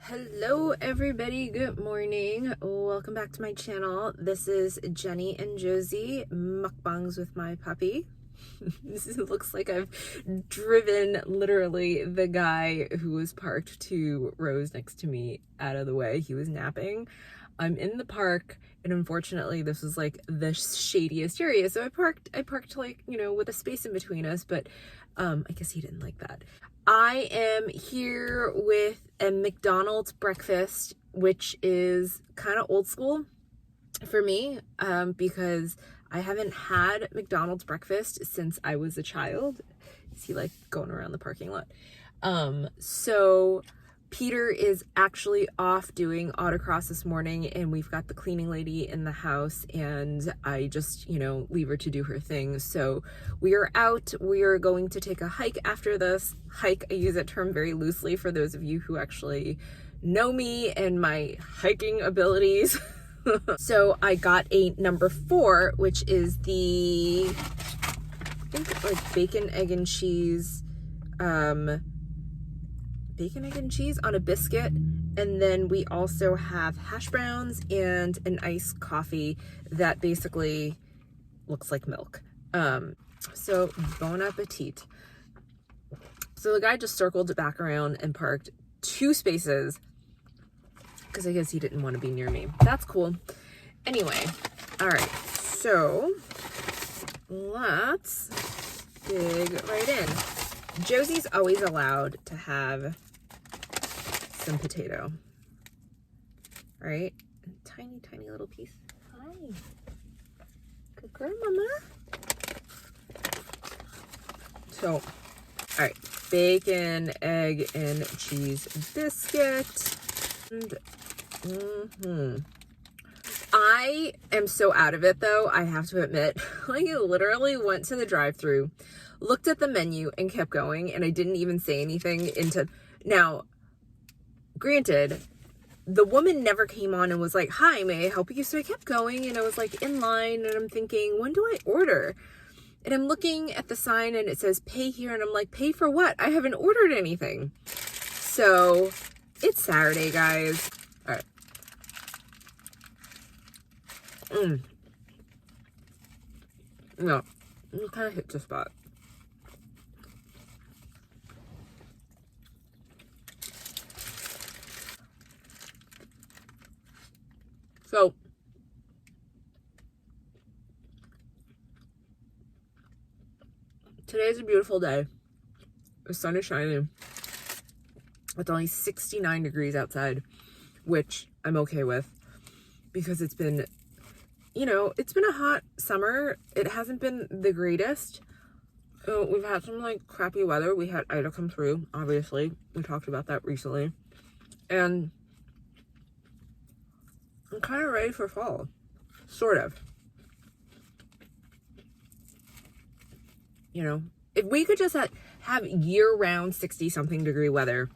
Hello everybody, good morning. Welcome back to my channel. This is Jenny and Josie, Mukbangs with my puppy. Looks like I've driven literally the guy who was parked 2 rows next to me out of the way. He was napping. I'm in the park, and unfortunately this was like the shadiest area, so I parked like, you know, with a space in between us, but I guess he didn't like that. I am here with a McDonald's breakfast, which is kind of old school for me, because I haven't had McDonald's breakfast since I was a child. Is he like going around the parking lot? So Peter is actually off doing autocross this morning, and we've got the cleaning lady in the house, and I just, you know, leave her to do her thing. So we are out. We are going to take a hike after this. Hike, I use that term very loosely for those of you who actually know me and my hiking abilities. So I got a number 4, which is the, I think like bacon, egg, and cheese, bacon, egg, and cheese on a biscuit. And then we also have Hashbrowns and an iced coffee that basically looks like milk. So bon appetit. So the guy just circled back around and parked 2 spaces because I guess he didn't want to be near me. That's cool. Anyway, all right, so let's dig right in. Josie's always allowed to have some potato, right? A tiny, tiny little piece. Hi. Good girl, mama. So, all right, bacon, egg, and cheese biscuit. And, I am so out of it though, I have to admit. Like, I literally went to the drive-thru, looked at the menu, and kept going, and I didn't even say anything now, granted, the woman never came on and was like, "Hi, may I help you?" So I kept going, and I was like in line, and I'm thinking, when do I order? And I'm looking at the sign, and it says pay here, and I'm like, pay for what? I haven't ordered anything. So it's Saturday, guys. All right. No, it kind of hits the spot. So today's a beautiful day. The sun is shining. It's only 69 degrees outside, which I'm okay with because it's been, you know, it's been a hot summer. It hasn't been the greatest. We've had some like crappy weather. We had Ida come through, obviously. We talked about that recently. And I'm kind of ready for fall. Sort of. You know, if we could just have year-round 60-something degree weather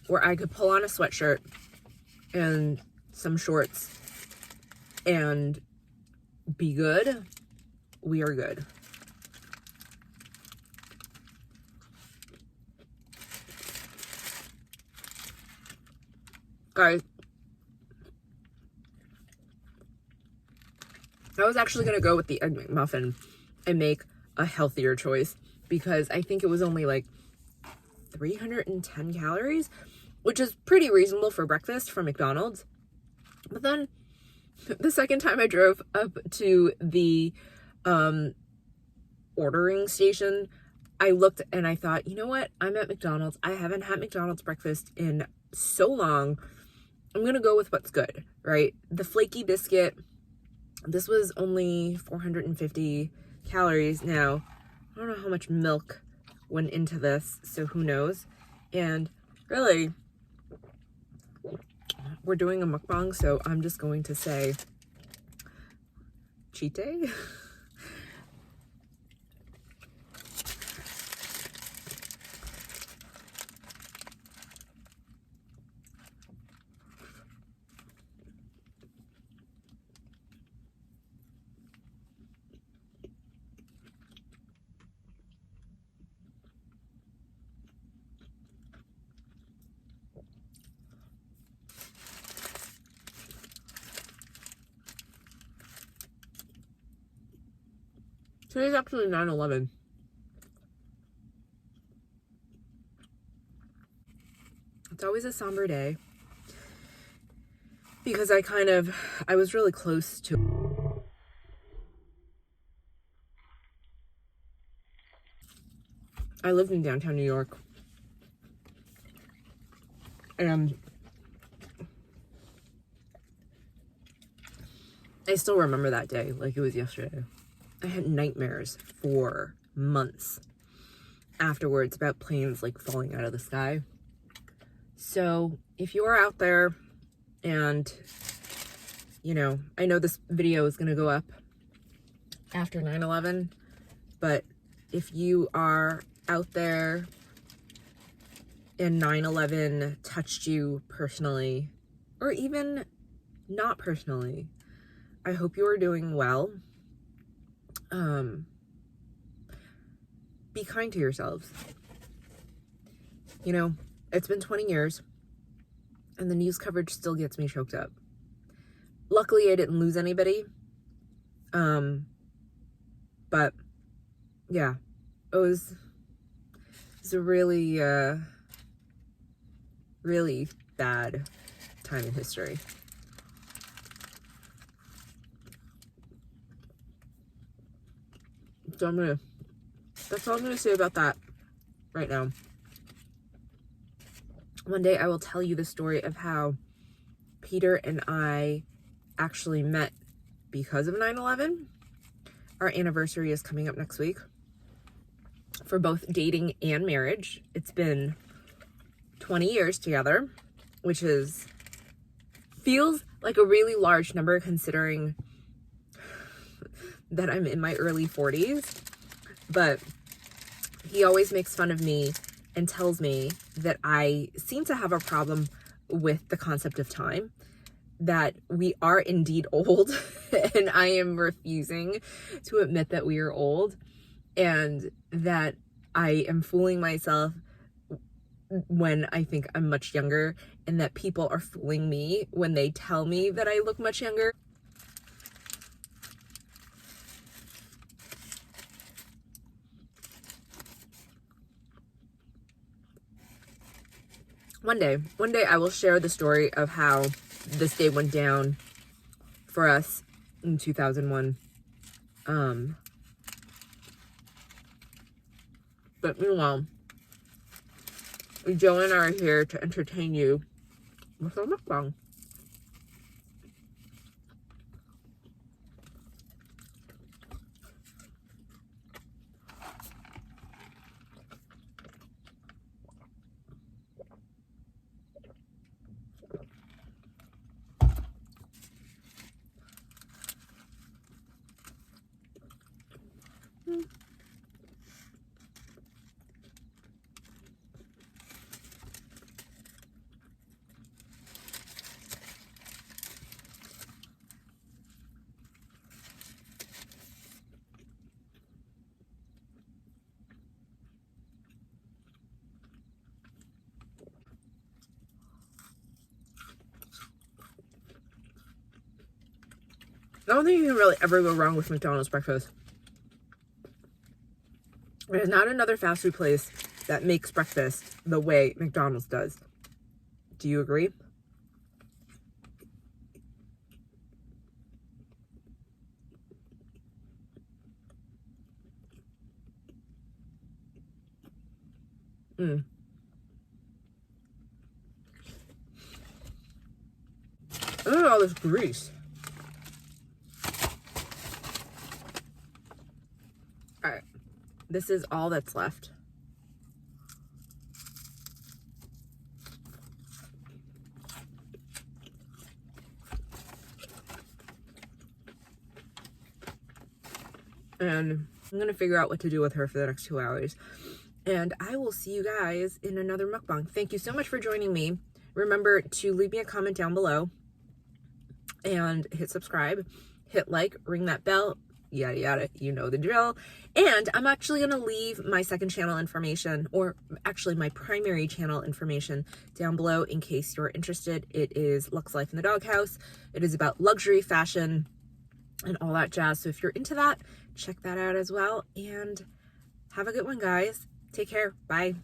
where I could pull on a sweatshirt and some shorts and be good, we are good. Guys, I was actually going to go with the Egg McMuffin and make a healthier choice because I think it was only like 310 calories, which is pretty reasonable for breakfast from McDonald's. But then the second time I drove up to the ordering station, I looked and I thought, you know what? I'm at McDonald's. I haven't had McDonald's breakfast in so long. I'm going to go with what's good, right? The flaky biscuit. This was only 450 calories. Now, I don't know how much milk went into this, so who knows? And really, we're doing a mukbang, so I'm just going to say cheat day. Today's actually 9/11. It's always a somber day because I was really close to. I lived in downtown New York, and I still remember that day like it was yesterday. I had nightmares for months afterwards about planes like falling out of the sky. So if you're out there and, you know, I know this video is going to go up after 9/11, but if you are out there and 9/11 touched you personally, or even not personally, I hope you are doing well. Be kind to yourselves. You know, it's been 20 years and the news coverage still gets me choked up. Luckily, I didn't lose anybody. But yeah, it was a really, really bad time in history. So that's all I'm gonna say about that right now. One day I will tell you the story of how Peter and I actually met because of 9/11. Our anniversary is coming up next week for both dating and marriage. It's been 20 years together, which feels like a really large number considering that I'm in my early 40s. But he always makes fun of me and tells me that I seem to have a problem with the concept of time, that we are indeed old, and I am refusing to admit that we are old, and that I am fooling myself when I think I'm much younger, and that people are fooling me when they tell me that I look much younger. One day I will share the story of how this day went down for us in 2001. But meanwhile, Joe and I are here to entertain you with our mukbang. I don't think you can really ever go wrong with McDonald's breakfast. There's not another fast food place that makes breakfast the way McDonald's does. Do you agree? Look at all this grease. Alright, this is all that's left. And I'm gonna figure out what to do with her for the next 2 hours. And I will see you guys in another mukbang. Thank you so much for joining me. Remember to leave me a comment down below and hit subscribe, hit like, ring that bell, yada yada, you know the drill. And I'm actually gonna leave my second channel information, or actually my primary channel information, down below in case you're interested. It is Luxe Life in the Doghouse. It is about luxury fashion, and all that jazz. So if you're into that, check that out as well. And have a good one, guys. Take care. Bye.